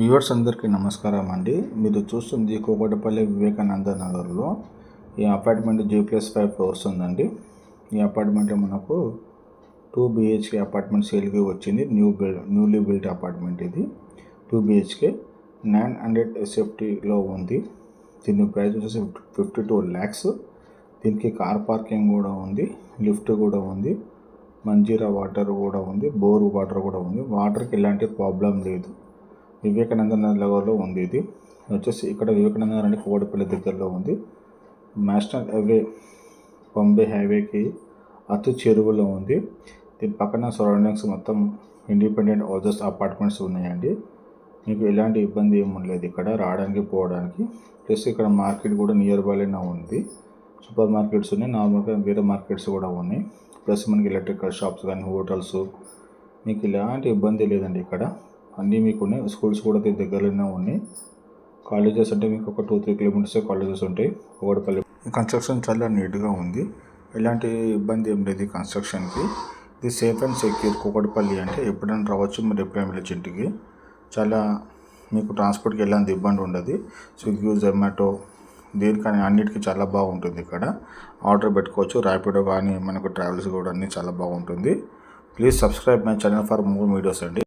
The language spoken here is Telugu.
వ్యూవర్స్ అందరికీ నమస్కారం అండి. మీరు చూస్తుంది కూకట్పల్లి వివేకానంద నగర్లో ఈ అపార్ట్మెంట్ G+5 ఫ్లోర్స్ ఉందండి. ఈ అపార్ట్మెంట్ మనకు 2 BHK అపార్ట్మెంట్ సేల్కి వచ్చింది. న్యూలీ బిల్ట్ అపార్ట్మెంట్ ఇది. 2 BHK 900 SFTలో ఉంది. దీని ప్రైస్ వచ్చేసి 52 lakhs. దీనికి కార్ పార్కింగ్ కూడా ఉంది, లిఫ్ట్ కూడా ఉంది, మంజీరా వాటర్ కూడా ఉంది, బోర్ వాటర్ కూడా ఉంది. వాటర్కి ఎలాంటి ప్రాబ్లం లేదు. వివేకానంద నగర్లో ఉంది. ఇది వచ్చేసి ఇక్కడ వివేకానంద నగర్ అంటే కూకట్పల్లి దగ్గరలో ఉంది. నేషనల్ హైవే బాంబే హైవేకి అతి చెరువులో ఉంది. దీని పక్కన సరౌండింగ్స్ మొత్తం ఇండిపెండెంట్ హౌసెస్ అపార్ట్మెంట్స్ ఉన్నాయండి. మీకు ఎలాంటి ఇబ్బంది ఏమి ఉండలేదు ఇక్కడ రావడానికి పోవడానికి. ప్లస్ ఇక్కడ మార్కెట్ కూడా నియర్ బైలోనే ఉంది. సూపర్ మార్కెట్స్ ఉన్నాయి, నార్మల్గా వేరే మార్కెట్స్ కూడా ఉన్నాయి. ప్లస్ మనకి ఎలక్ట్రికల్ షాప్స్ కానీ హోటల్స్, మీకు ఎలాంటి ఇబ్బంది లేదండి. ఇక్కడ అన్నీ మీకు ఉన్నాయి. స్కూల్స్ కూడా దగ్గరలోనే ఉన్నాయి. కాలేజెస్ అంటే మీకు ఒక 2-3 కిలోమీటర్స్ కాలేజెస్ ఉంటాయి కూకట్పల్లి. కన్స్ట్రక్షన్ చాలా నీట్గా ఉంది, ఎలాంటి ఇబ్బంది ఏం లేదు కన్స్ట్రక్షన్కి. ఇది సేఫ్ అండ్ సెక్యూర్. కూకట్పల్లి అంటే ఎప్పుడైనా రావచ్చు, మీరు ఎప్పుడైనా వెళ్ళచ్చు ఇంటికి. చాలా మీకు ట్రాన్స్పోర్ట్కి ఎలాంటి ఇబ్బంది ఉండదు. స్విగ్గీ, జొమాటో దేనికని అన్నిటికీ చాలా బాగుంటుంది. ఇక్కడ ఆర్డర్ పెట్టుకోవచ్చు, ర్యాపిడో కానీ మనకు ట్రావెల్స్ కూడా అన్నీ చాలా బాగుంటుంది. Please subscribe my channel for more videos అండి.